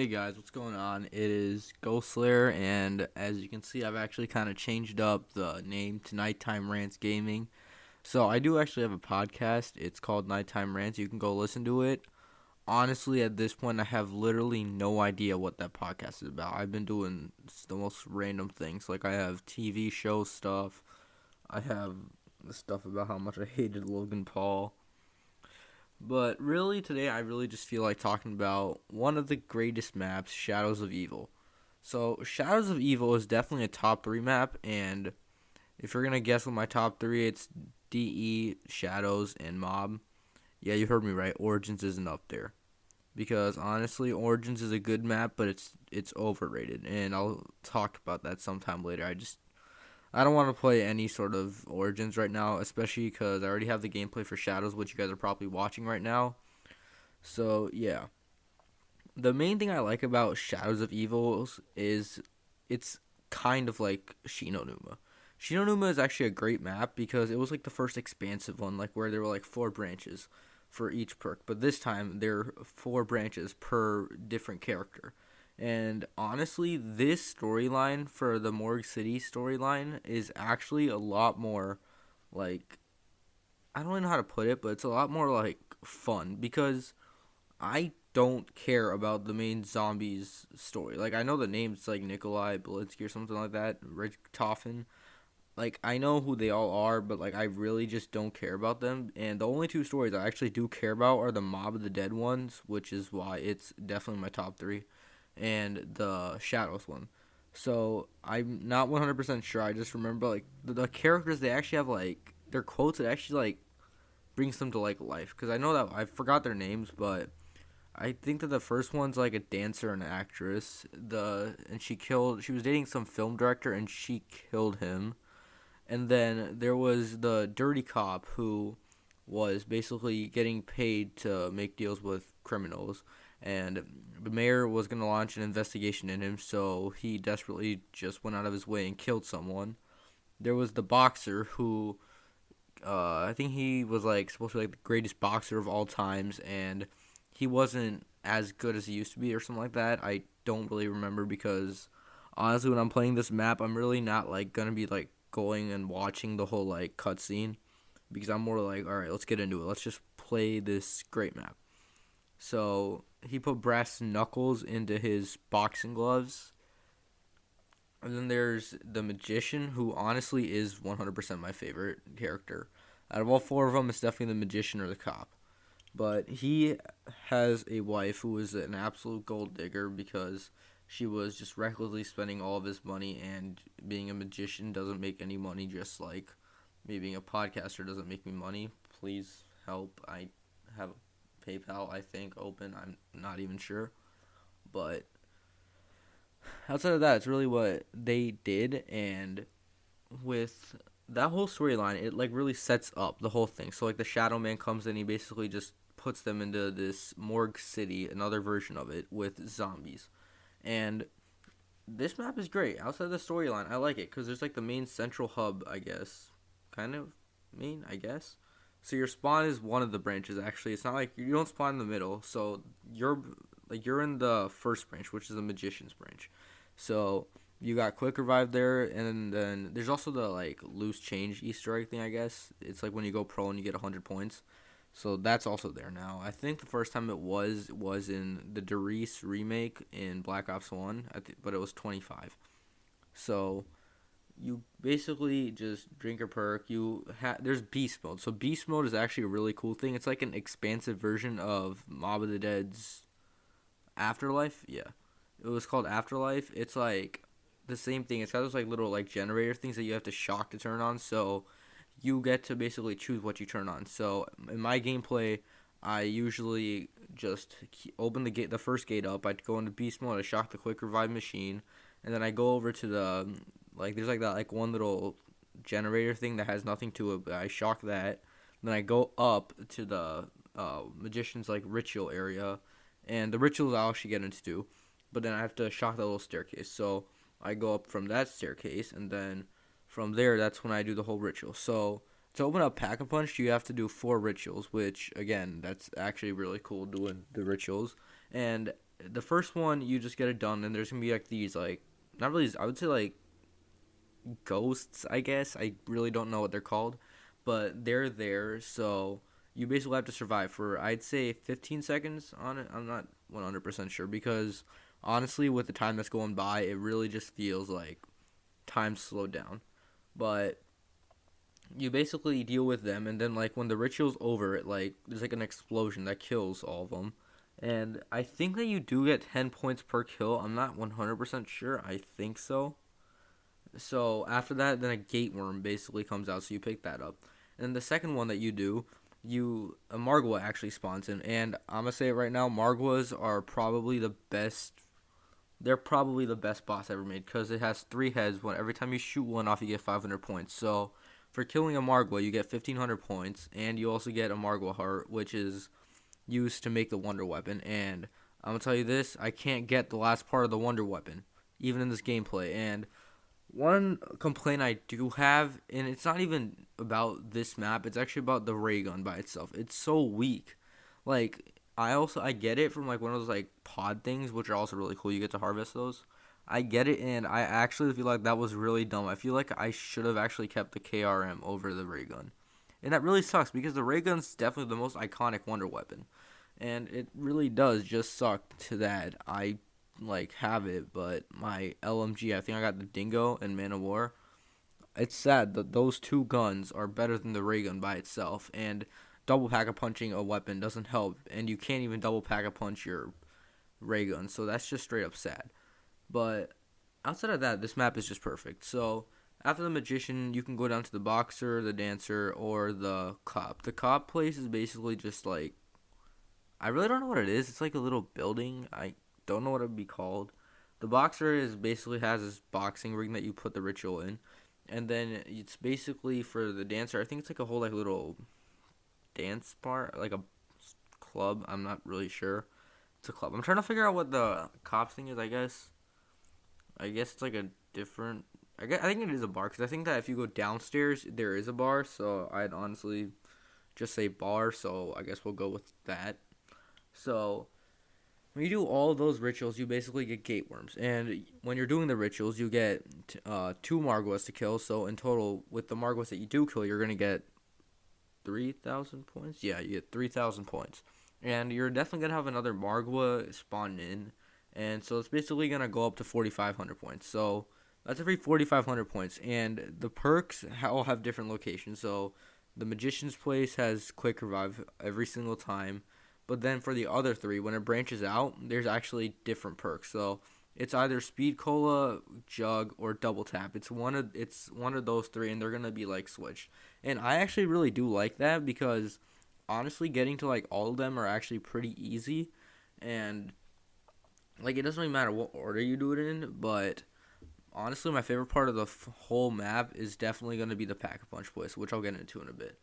Hey guys, what's going on? It is Ghost Slayer, and as you can see, I've actually kind of changed up the name to Nighttime Rants Gaming. So I do actually have a podcast. It's called Nighttime Rants. You can go listen to it. Honestly, at this point, I have literally no idea what that podcast is about. I've been doing the most random things. Like I have TV show stuff. I have the stuff about how much I hated Logan Paul. But really, today I really just feel like talking about one of the greatest maps, Shadows of Evil. So, Shadows of Evil is definitely a top 3 map, and if you're going to guess what my top 3, it's DE, Shadows, and Mob. Yeah, you heard me right. Origins isn't up there. Because honestly, Origins is a good map, but it's overrated, and I'll talk about that sometime later. I don't want to play any sort of Origins right now, especially because I already have the gameplay for Shadows, which you guys are probably watching right now. So, yeah. The main thing I like about Shadows of Evils is it's kind of like Shinonuma. Shinonuma is actually a great map because it was like the first expansive one, like where there were like 4 branches for each perk. But this time there are 4 branches per different character. And honestly, this storyline for the Morgue City storyline is actually a lot more like I don't really know how to put it, but it's a lot more like fun because I don't care about the main zombies story. Like I know the names like Nikolai Belinsky or something like that, Rich Toffin. Like I know who they all are, but like I really just don't care about them. And the only 2 stories I actually do care about are the Mob of the Dead ones, which is why it's definitely my top 3, and the Shadows one. So I'm not 100% sure. I just remember like the characters they actually have like their quotes. It actually like brings them to like life because I know that I forgot their names, but I think that the first one's like a dancer and an actress. She was dating some film director and she killed him. And then there was the dirty cop who was basically getting paid to make deals with criminals, and the mayor was going to launch an investigation in him, so he desperately just went out of his way and killed someone. There was the boxer who I think he was like supposed to be like the greatest boxer of all times, and he wasn't as good as he used to be or something like that. I don't really remember because honestly, when I'm playing this map, I'm really not like gonna be like going and watching the whole like cutscene because I'm more like, all right, let's get into it. Let's just play this great map. So he put brass knuckles into his boxing gloves. And then there's the magician, who honestly is 100% my favorite character. Out of all 4 of them, it's definitely the magician or the cop. But he has a wife who is an absolute gold digger because she was just recklessly spending all of his money, and being a magician doesn't make any money, just like me being a podcaster doesn't make me money. Please help. I have PayPal, I think, open. I'm not even sure. But outside of that, it's really what they did, and with that whole storyline, it like really sets up the whole thing. So like the Shadow Man comes in, he basically just puts them into this morgue city, another version of it with zombies. And this map is great. Outside of the storyline, I like it because there's like the main central hub, I guess, kind of main, I guess. So your spawn is one of the branches. Actually, it's not like you don't spawn in the middle. So you're in the first branch, which is the magician's branch. So you got quick revive there, and then there's also the like loose change Easter egg thing. I guess it's like when you go pro and you get 100 points. So that's also there now. I think the first time it was in the Derice remake in Black Ops 1, but it was 25. So you basically just drink a perk. There's beast mode. So beast mode is actually a really cool thing. It's like an expansive version of Mob of the Dead's Afterlife. Yeah, it was called Afterlife. It's like the same thing. It's got those like little like generator things that you have to shock to turn on. So you get to basically choose what you turn on. So in my gameplay, I usually just open the first gate up. I'd go into beast mode. I shock the quick revive machine, and then I go over to the like there's like that like one little generator thing that has nothing to it. But I shock that. Then I go up to the magician's like ritual area, and the rituals I'll actually get into too. But then I have to shock that little staircase. So I go up from that staircase, and then from there, that's when I do the whole ritual. So to open up Pack a Punch, you have to do 4 rituals, which again, that's actually really cool doing the rituals. And the first one you just get it done, and there's gonna be like these like not really I would say like ghosts, I guess. I really don't know what they're called, but they're there. So you basically have to survive for I'd say 15 seconds on it. I'm not 100% sure because honestly, with the time that's going by, it really just feels like time slowed down. But you basically deal with them, and then like when the ritual's over, it like there's like an explosion that kills all of them. And I think that you do get 10 points per kill. I'm not 100% sure. I think so. So after that, then a gate worm basically comes out, so you pick that up. And the second one that you do, a Margwa actually spawns in, and I'm gonna say it right now, Margwas are probably the best. They're probably the best boss ever made because it has three heads. When every time you shoot one off, you get 500 points. So for killing a Margwa, you get 1,500 points, and you also get a Margwa heart, which is used to make the Wonder Weapon. And I'm gonna tell you this: I can't get the last part of the Wonder Weapon, even in this gameplay. And one complaint I do have, and it's not even about this map, it's actually about the ray gun by itself. It's so weak. Like, I get it from like one of those like pod things, which are also really cool. You get to harvest those. I get it, and I actually feel like that was really dumb. I feel like I should have actually kept the KRM over the ray gun. And that really sucks because the ray gun's definitely the most iconic wonder weapon. And it really does just suck to that I like have it, but my LMG, I think I got the Dingo and Man of War. It's sad that those two guns are better than the ray gun by itself, and double pack a punching a weapon doesn't help, and you can't even double pack a punch your ray gun, so that's just straight up sad. But outside of that, this map is just perfect. So after the magician, you can go down to the boxer, the dancer, or the cop. The cop place is basically just like I really don't know what it is. It's like a little building. I don't know what it would be called. The boxer is basically has this boxing ring that you put the ritual in, and then it's basically for the dancer. I think it's like a whole like little dance bar, like a club. I'm not really sure. It's a club. I'm trying to figure out what the cop thing is. I guess it's like a different. I think it is a bar because I think that if you go downstairs, there is a bar. So I'd honestly just say bar. So I guess we'll go with that. So when you do all those rituals, you basically get gate worms. And when you're doing the rituals, you get two Margwas to kill. So in total, with the Margwas that you do kill, you're going to get 3,000 points. Yeah, you get 3,000 points. And you're definitely going to have another Margwa spawn in. And so it's basically going to go up to 4,500 points. So that's every 4,500 points. And the perks all have different locations. So the Magician's Place has Quick Revive every single time. But then for the other three, when it branches out, there's actually different perks. So it's either Speed Cola, Jug, or Double Tap. It's one of those three, and they're gonna be like switched. And I actually really do like that because honestly, getting to like all of them are actually pretty easy, and like it doesn't really matter what order you do it in. But honestly, my favorite part of the whole map is definitely gonna be the Pack-a-Punch place, which I'll get into in a bit.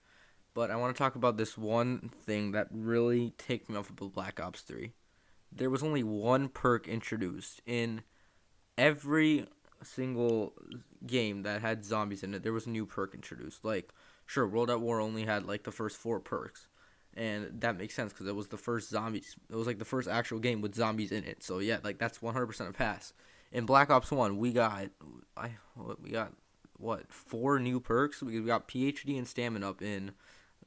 But I want to talk about this one thing that really ticked me off about Black Ops 3. There was only one perk introduced in every single game that had zombies in it. There was a new perk introduced. Like, sure, World at War only had like the first 4 perks, and that makes sense because it was the first zombies. It was like the first actual game with zombies in it. So yeah, like that's 100% a pass. In Black Ops 1, we got what 4 new perks. We got PhD and Stamina up in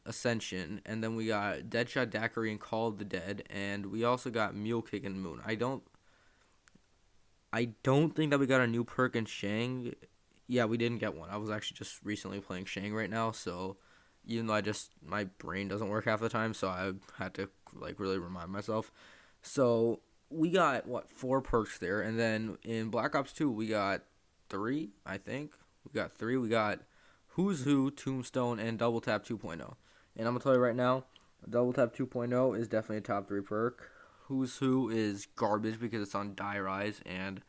Ascension, and then we got Deadshot Daiquiri and Call of the Dead, and we also got Mule Kick and Moon. I don't think that we got a new perk in Shang. Yeah, we didn't get one. I was actually just recently playing Shang right now, so even though my brain doesn't work half the time, so I had to like really remind myself. So we got 4 perks there, and then in Black Ops 2 we got 3, I think. We got 3. We got Who's Who, Tombstone, and Double Tap 2.0. And I'm going to tell you right now, Double Tap 2.0 is definitely a top 3 perk. Who's Who is garbage because it's on Die Rise, and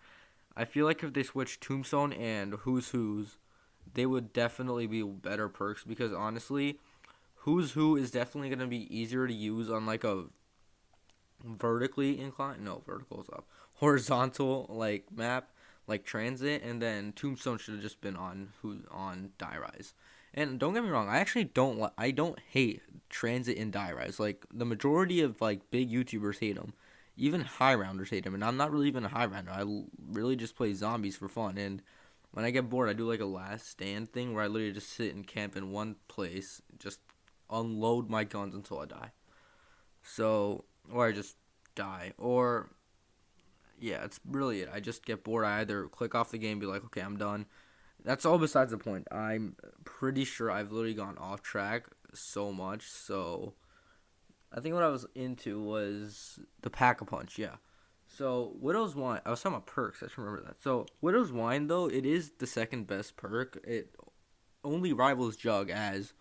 I feel like if they switched Tombstone and Who's Who's, they would definitely be better perks because honestly, Who's Who is definitely going to be easier to use on like a vertically inclined, no, vertical is up, horizontal like map like Transit, and then Tombstone should have just been on Die Rise. And don't get me wrong, I actually don't hate Transit in Die Rise. Like the majority of like big YouTubers hate them, Even high rounders hate him, and I'm not really even a high rounder. Really just play zombies for fun. And when I get bored, I do like a last stand thing where I literally just sit and camp in one place, just unload my guns until I die. So, or I just die, or yeah, it's really it. I just get bored. I either click off the game, be like, okay, I'm done. That's all besides the point. I'm pretty sure I've literally gone off track so much. So I think what I was into was the Pack-a-Punch. Yeah. So Widow's Wine. I was talking about perks. I should remember that. So Widow's Wine, though, it is the second best perk. It only rivals Jug as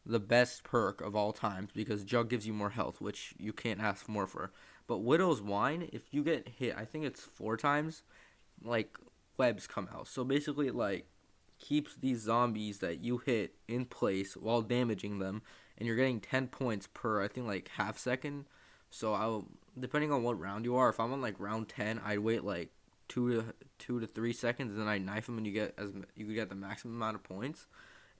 the best perk of all times because Jug gives you more health, which you can't ask more for. But Widow's Wine, if you get hit, I think it's 4 times, like webs come out. So basically, like keeps these zombies that you hit in place while damaging them, and you're getting 10 points per I think like half second. So I'll depending on what round you are. If I'm on like round 10, I'd wait like 2 to 3 seconds, and then I knife them, and you get the maximum amount of points.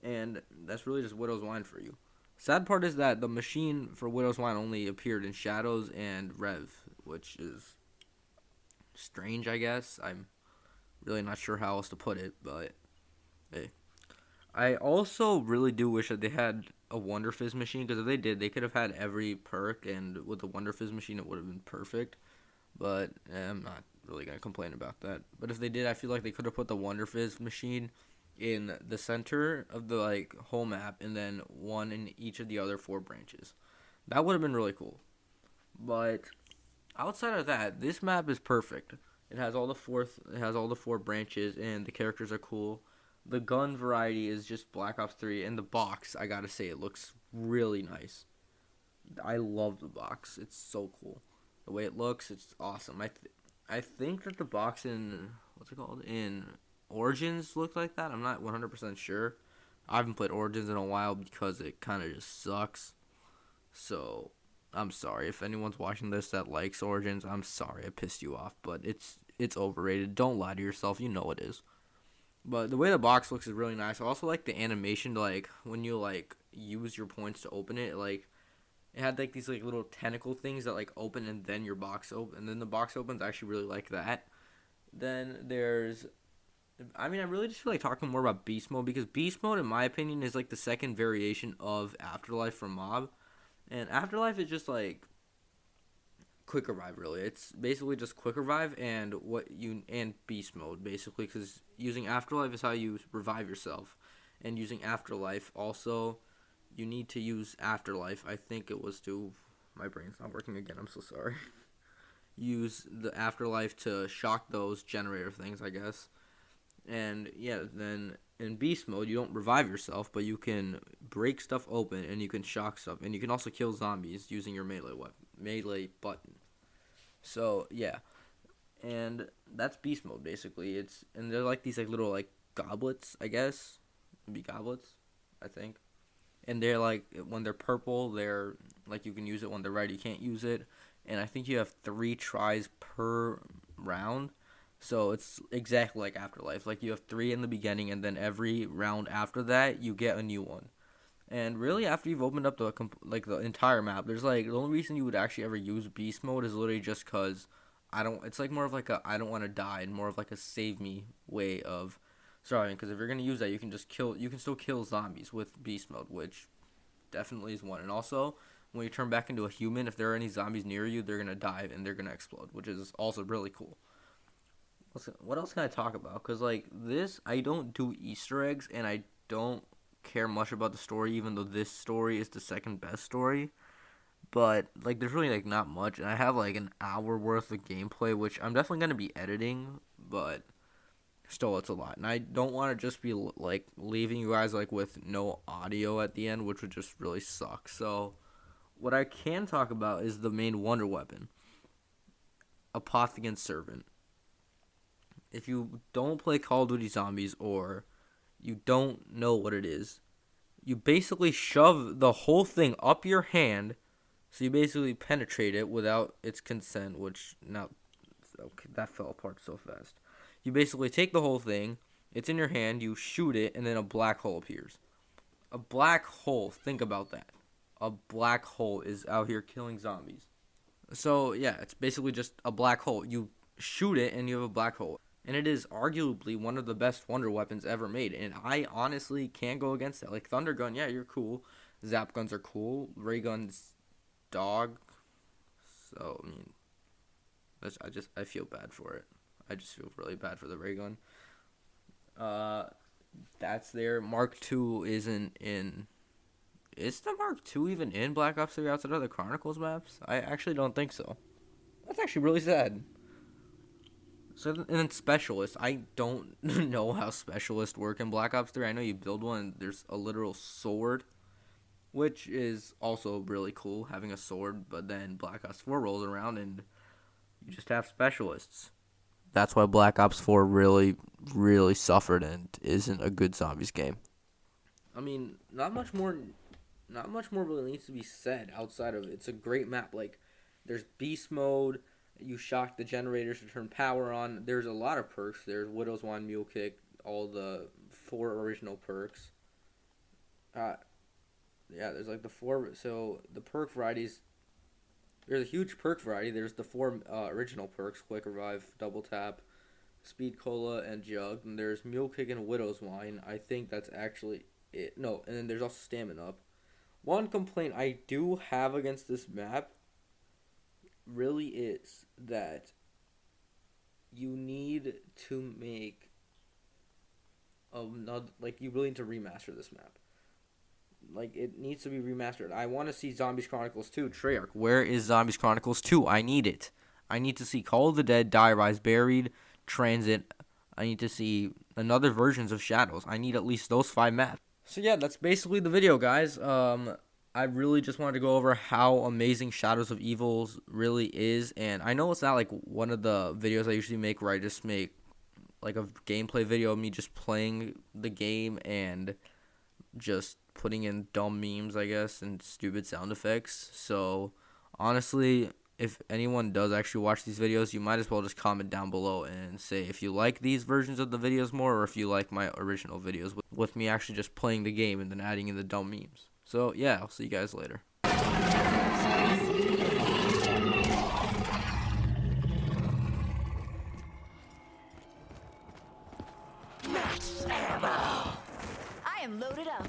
And that's really just Widow's Wine for you. Sad part is that the machine for Widow's Wine only appeared in Shadows and Rev, which is strange, I guess. I'm really not sure how else to put it, but hey. I also really do wish that they had a Wonder Fizz machine, because if they did, they could have had every perk, and with the Wonder Fizz machine, it would have been perfect. But I'm not really going to complain about that. But if they did, I feel like they could have put the Wonder Fizz machine in the center of the like whole map, and then one in each of the other 4 branches. That would have been really cool. But outside of that, this map is perfect. It has all the 4 branches, and the characters are cool. The gun variety is just Black Ops 3, and the box, I gotta say, it looks really nice. I love the box. It's so cool. The way it looks, it's awesome. I think that the box in what's it called in Origins looked like that. I'm not 100% sure. I haven't played Origins in a while because it kind of just sucks. So I'm sorry if anyone's watching this that likes Origins. I'm sorry I pissed you off, but it's overrated. Don't lie to yourself. You know it is. But the way the box looks is really nice. I also like the animation, like when you like use your points to open it. Like it had like these like little tentacle things that like open, and then your box open, and then the box opens. I actually really like that. Then there's, I mean, I really just feel like talking more about Beast Mode, because Beast Mode, in my opinion, is like the second variation of Afterlife from Mob, and Afterlife is just like quick revive. Really, it's basically just quick revive and Beast Mode basically, because using Afterlife is how you revive yourself, and using Afterlife also, you need to use Afterlife. I think it was to, my brain's not working again. I'm so sorry. Use the Afterlife to shock those generator things, I guess. And yeah, then in Beast Mode, you don't revive yourself, but you can break stuff open, and you can shock stuff, and you can also kill zombies using your melee button. So yeah, and that's Beast Mode basically. And they're like these like little like goblets, I guess. It'd be goblets, I think. And they're like, when they're purple, they're like, you can use it. When they're red, you can't use it. And I think you have 3 tries per round. So it's exactly like Afterlife. Like you have 3 in the beginning, and then every round after that, you get a new one. And really, after you've opened up the entire map, there's like the only reason you would actually ever use Beast Mode is literally just cause I don't. It's like more of like a I don't want to die, and more of like a save me way of starting. Because if you're gonna use that, you can just kill. You can still kill zombies with Beast Mode, which definitely is one. And also, when you turn back into a human, if there are any zombies near you, they're gonna die and they're gonna explode, which is also really cool. What else can I talk about? Because like this, I don't do Easter eggs, and I don't care much about the story, even though this story is the second best story. But like, there's really like not much, and I have like an hour worth of gameplay, which I'm definitely gonna be editing, but still, it's a lot, and I don't want to just be like leaving you guys like with no audio at the end, which would just really suck. So, what I can talk about is the main wonder weapon, Apothicon Servant. If you don't play Call of Duty Zombies, or you don't know what it is, you basically shove the whole thing up your hand, so you basically penetrate it without its consent, which now, okay, that fell apart so fast. You basically take the whole thing, it's in your hand, you shoot it, and then a black hole appears. A black hole, think about that. A black hole is out here killing zombies. So yeah, it's basically just a black hole. You shoot it and you have a black hole. And it is arguably one of the best wonder weapons ever made. And I honestly can't go against that. Like Thunder Gun, yeah, you're cool. Zap guns are cool. Ray guns, dog. So I mean, I feel bad for it. I just feel really bad for the ray gun. That's there. Mark II isn't in. Is the Mark II even in Black Ops 3 outside of the Chronicles maps? I actually don't think so. That's actually really sad. So and then Specialist. I don't know how Specialists work in Black Ops 3. I know you build one and there's a literal sword, which is also really cool, having a sword, but then Black Ops 4 rolls around and you just have Specialists. That's why Black Ops 4 really, really suffered and isn't a good zombies game. I mean, not much more really needs to be said outside of it. It's a great map. Like, there's beast mode. You shock the generators to turn power on. There's a lot of perks. There's Widow's Wand, Mule Kick, all the 4 original perks. Yeah, there's like the 4. So the perk varieties. There's a huge perk variety. There's the 4 original perks: Quick Revive, Double Tap, Speed Cola, and Jug. And there's Mule Kick and Widow's Wine. I think that's actually it. No, and then there's also Stamina Up. One complaint I do have against this map really is that you need to make another, like, you really need to remaster this map. Like, it needs to be remastered. I want to see Zombies Chronicles 2 Treyarch. Where is Zombies Chronicles 2? I need it. I need to see Call of the Dead, Die Rise, Buried, Transit. I need to see another versions of Shadows. I need at least those 5 maps. So yeah, that's basically the video, guys. I really just wanted to go over how amazing Shadows of Evils really is. And I know it's not like one of the videos I usually make where I just make like a gameplay video of me just playing the game and just putting in dumb memes, I guess, and stupid sound effects. So honestly, if anyone does actually watch these videos, you might as well just comment down below and say if you like these versions of the videos more or if you like my original videos with me actually just playing the game and then adding in the dumb memes. So yeah, I'll see you guys later. Max ammo! I am loaded up.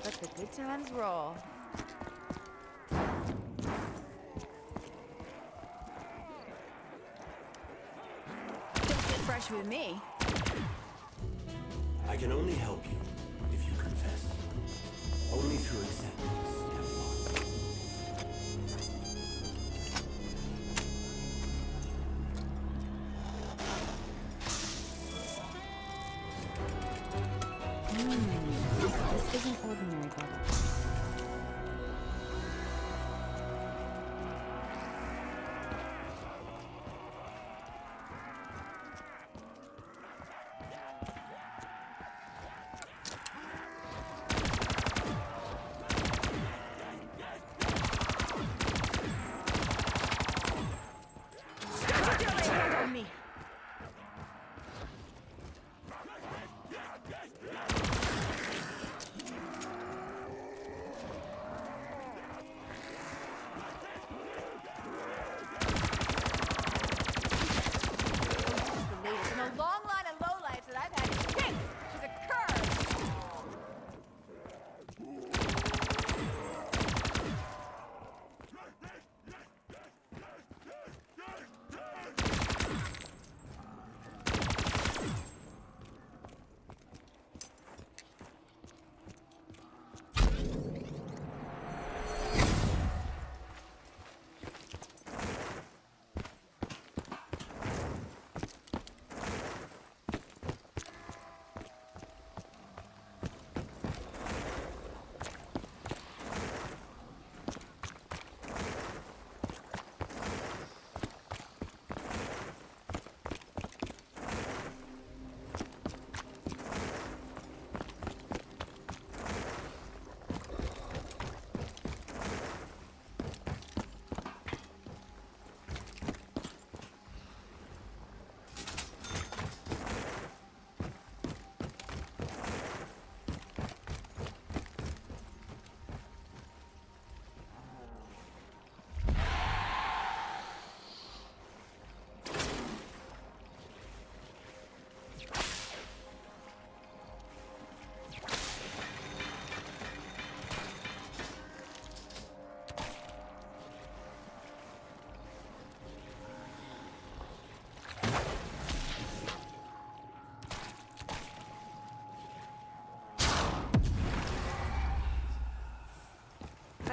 Let the good times roll. Don't get fresh with me. I can only help you if you confess. Only through acceptance can This isn't ordinary butter.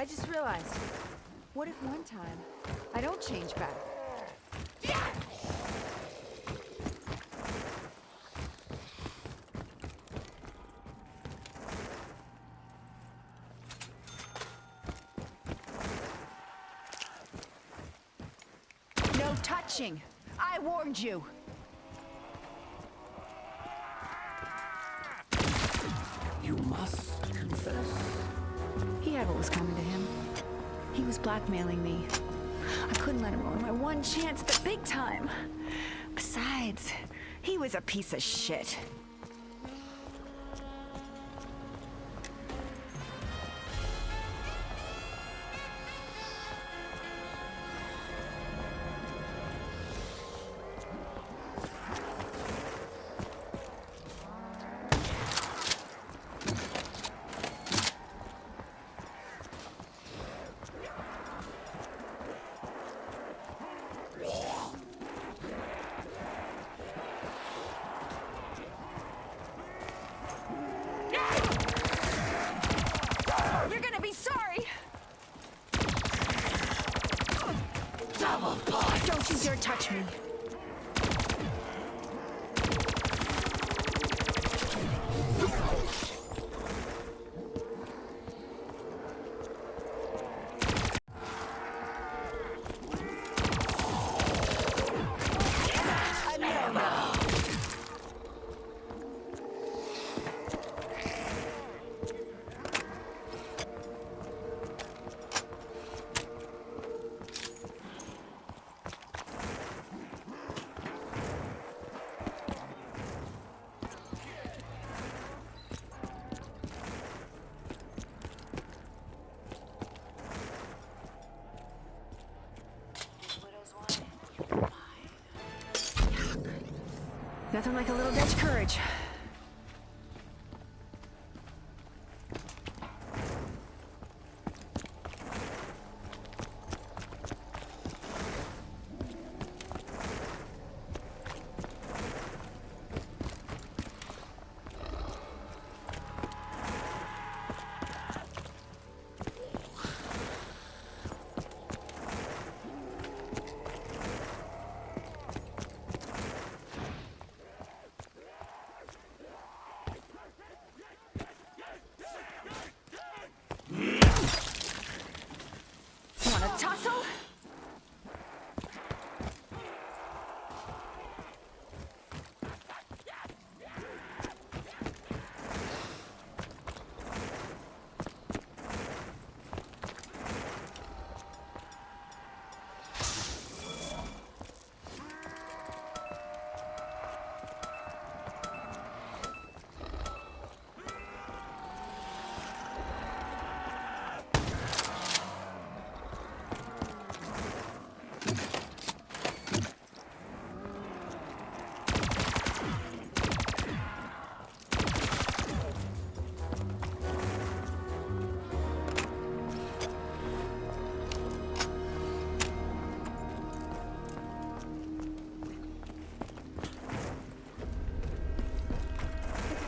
just realized. What if one time I don't change back? No touching! I warned you! You must confess. He had what was coming to him. He was blackmailing me. I couldn't let him ruin my one chance at the big time. Besides, he was a piece of shit. You're gonna be sorry! Double point! Don't you dare touch me! Nothing like a little Dutch courage. Want a tussle?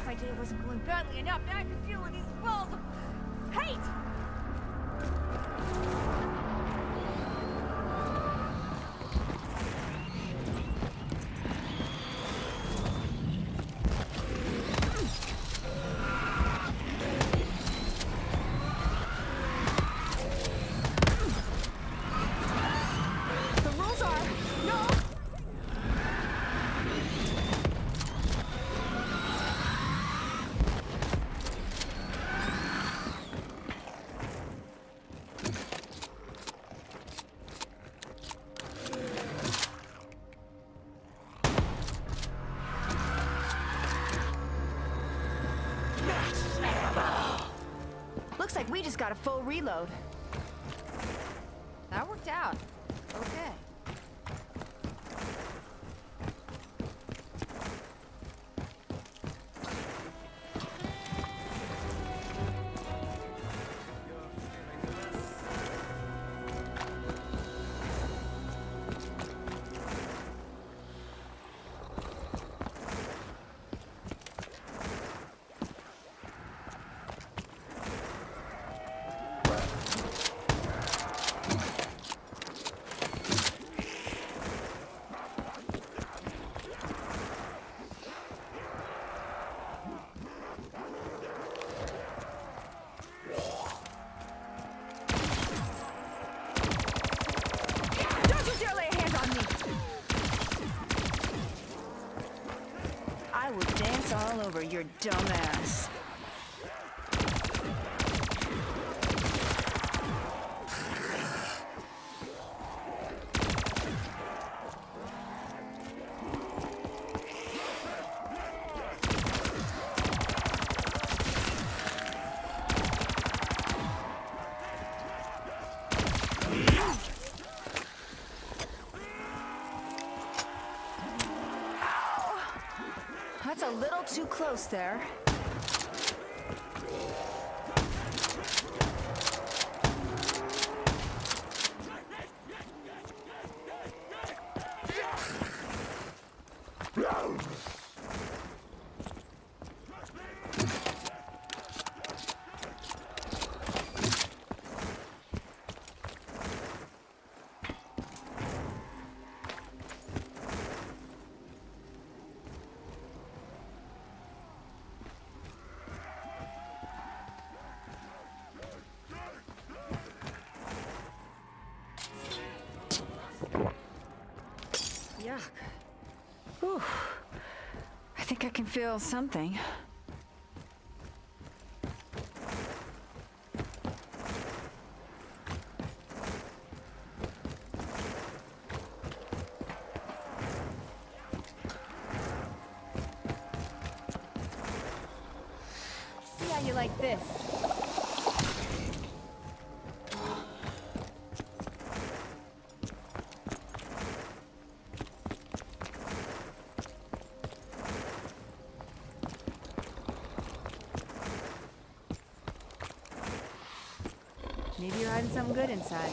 My day wasn't going badly enough. Now I can deal with these balls of hate! The rules are no. Looks like we just got a full reload. That worked out. Okay. your dumb ass. That's a little too close there. Yuck. Whew. I think I can feel something. See how you like this. Maybe you're hiding something good inside.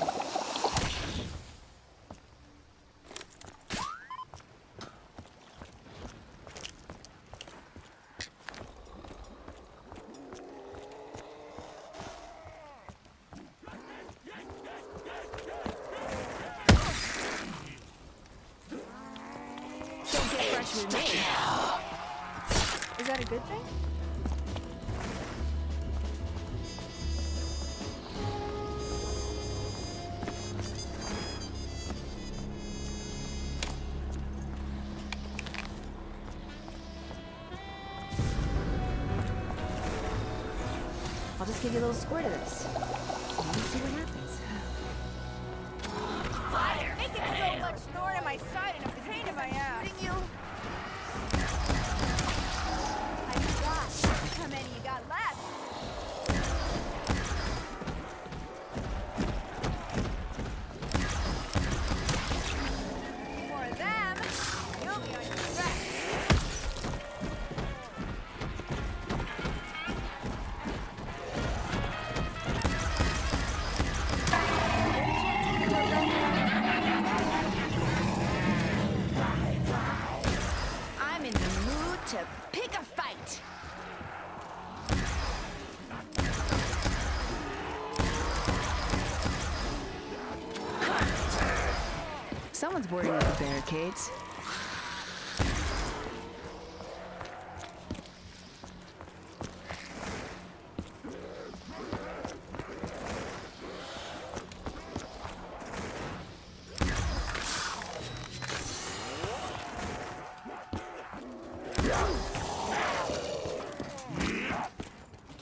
Don't get fresh with me. Is that a good thing? I'll just give you a little squirt of this. And we'll see what happens. Fire! Making so much snort in my side and a pain in my ass. You? My gosh, how many you got left? More of them, you'll be on your back. I'm in the mood to pick a fight. Someone's boarding up the barricades.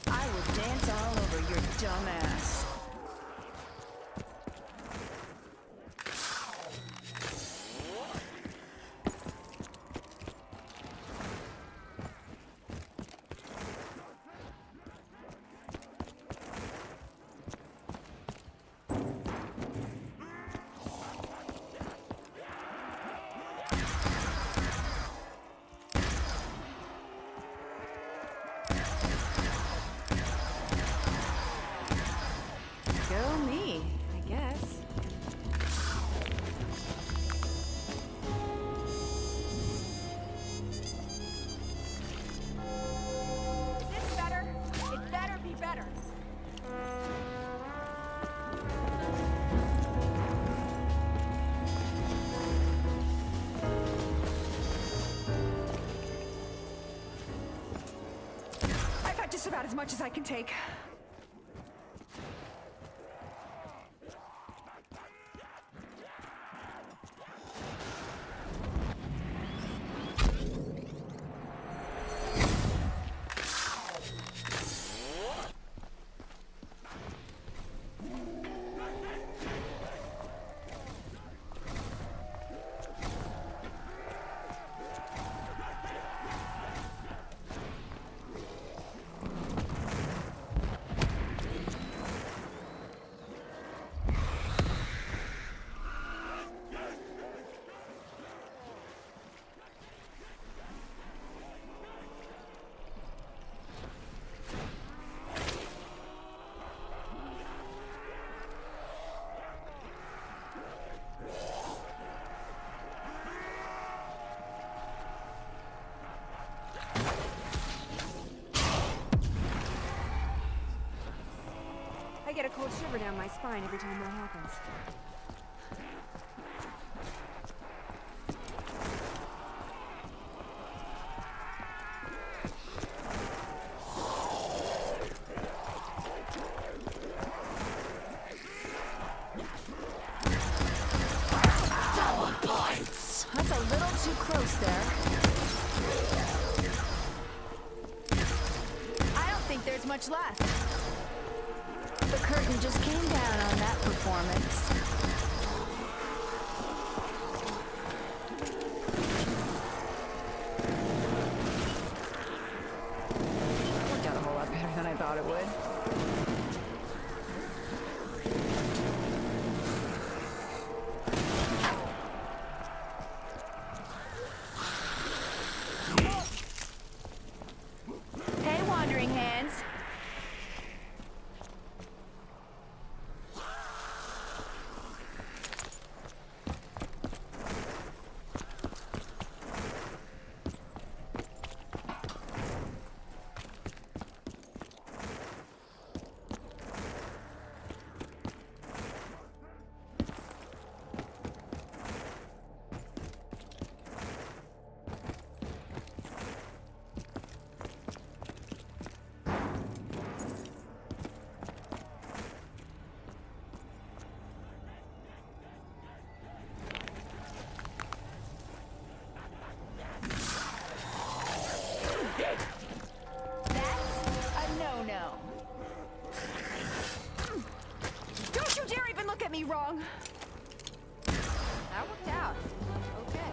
I will dance all over your dumb ass. Go me, I guess. Is this better? It better be better. I've had just about as much as I can take. shiver down my spine every time that happens. That's a little too close there. I don't think there's much left. The curtain just came down on that performance. Worked out a whole lot better than I thought it would. Hey, Wandering Hands. Don't you dare even look at me wrong! That worked out. Okay.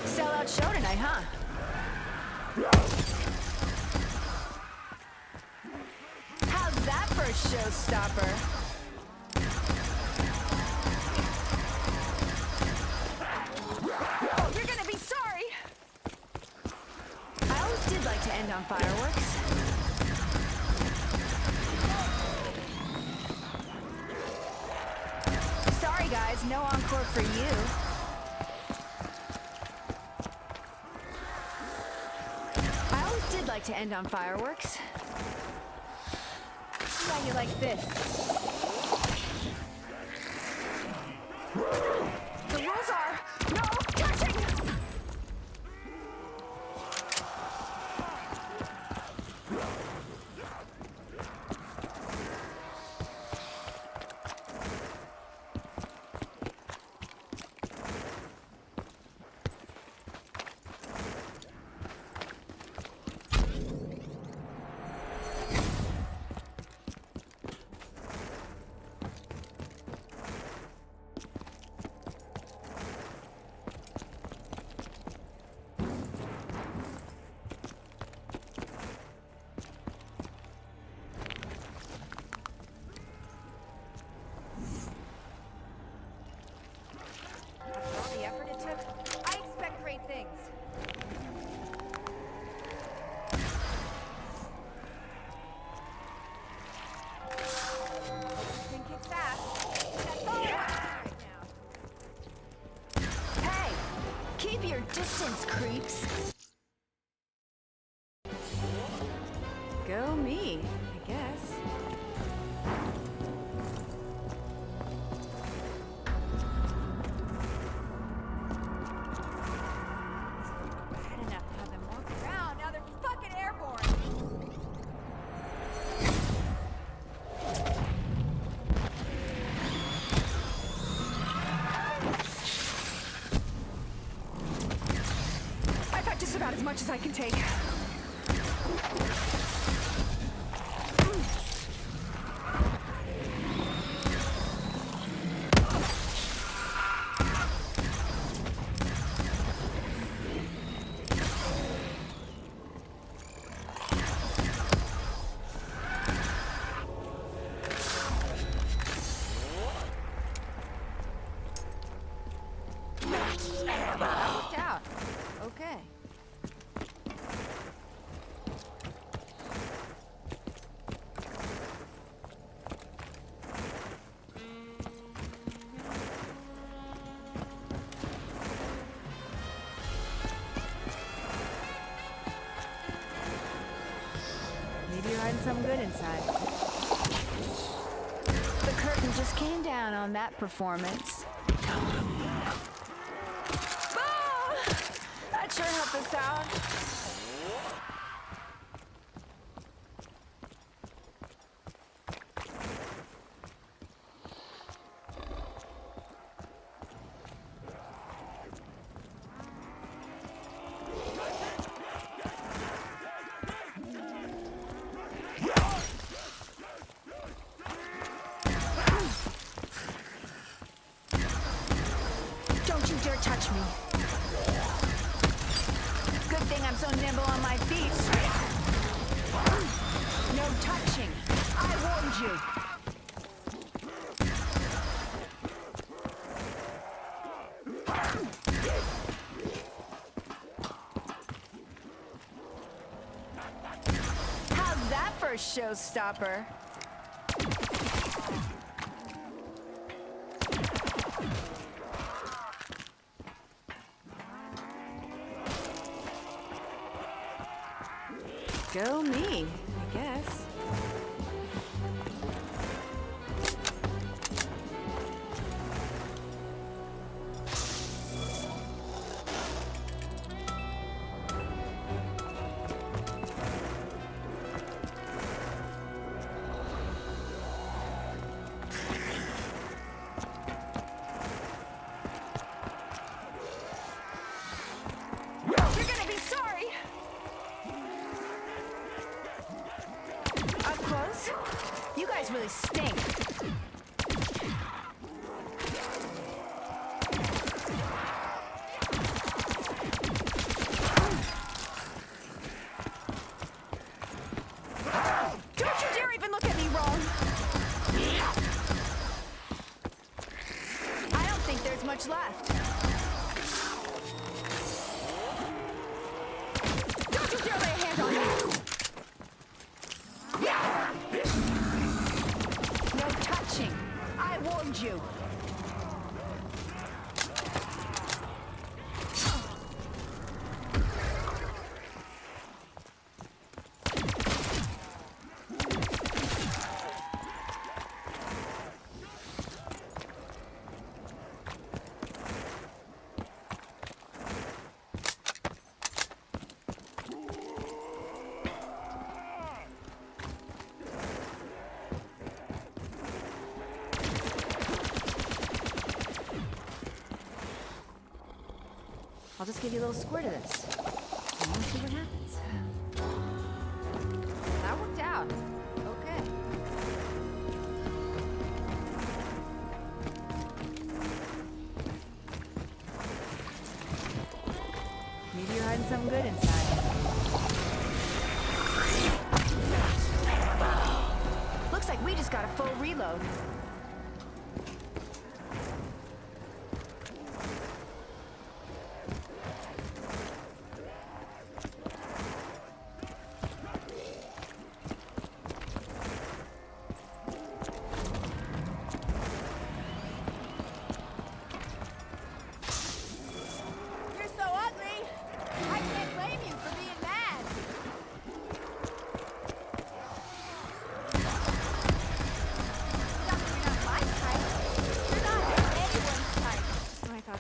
Sellout show tonight, huh? How's that for a showstopper? Oh, you're gonna be sorry! I always did like to end on fireworks. Sorry guys, no encore for you. Like to end on fireworks. Yeah, you like this. The rules are no touching! Distance, creeps. Go me, I guess. Bad enough to have them walk around, now they're fucking airborne. Just about as much as I can take. inside. The curtain just came down on that performance. Ah! That sure helped us out. Don't you dare touch me. Good thing I'm so nimble on my feet. No touching. I warned you. How's that for a showstopper? Go me, I guess. You're gonna be sorry! Up close? You guys really stink. Don't you dare even look at me wrong! I don't think there's much left. Don't you dare lay a hand on me! No touching! I warned you! I'll just give you a little squirt of this. And we'll see what happens. That worked out. Okay. Maybe you're hiding something good inside. Looks like we just got a full reload.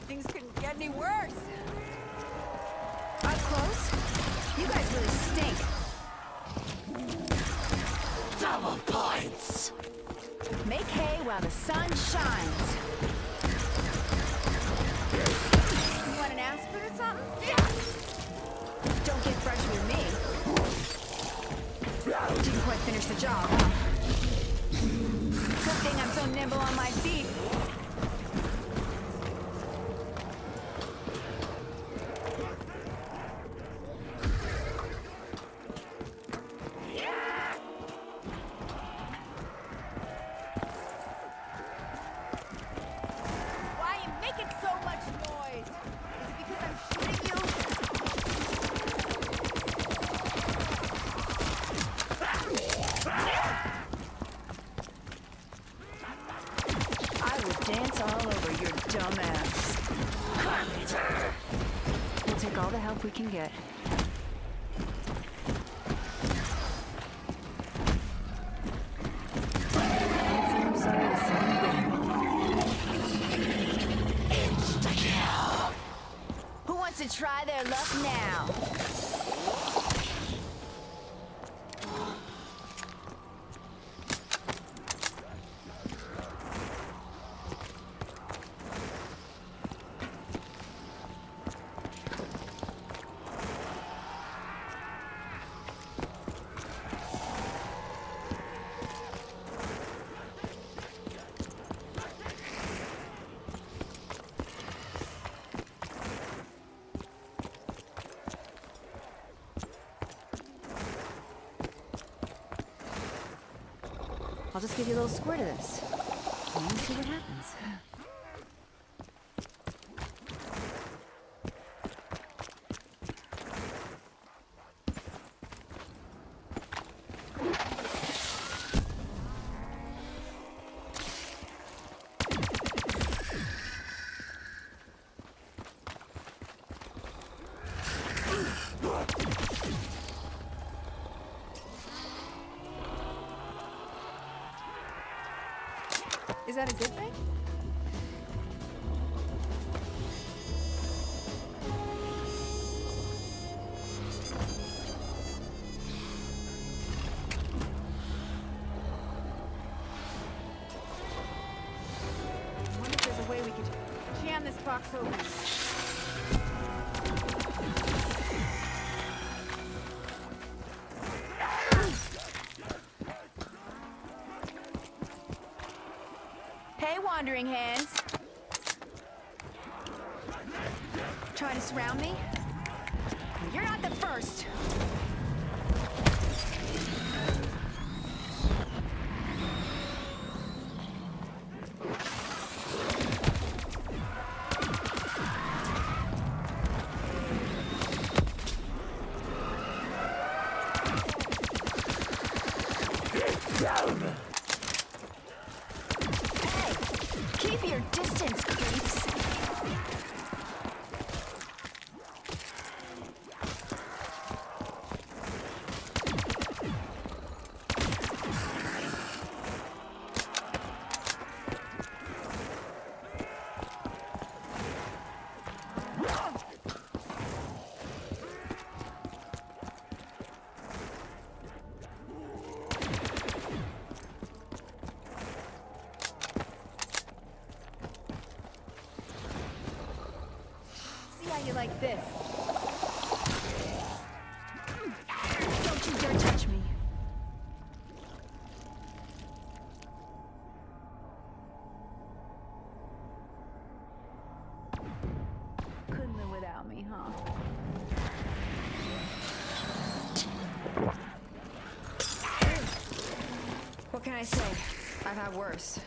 Things couldn't get any worse. Up close? You guys really stink. Double points! Make hay while the sun shines. You want an aspirin or something? Don't get fresh with me. Didn't quite finish the job, huh? Good thing I'm so nimble on my feet. Dance all over your dumb ass. We'll take all the help we can get. try their luck now. I'll just give you a little squirt of this. And see what happens. Is that a good thing? I wonder if there's a way we could jam this box open. Hey, Wandering Hands. Trying to surround me? You're not the first. Keep your distance, creeps. You like this. Don't you dare touch me. Couldn't live without me, huh? What can I say? I've had worse.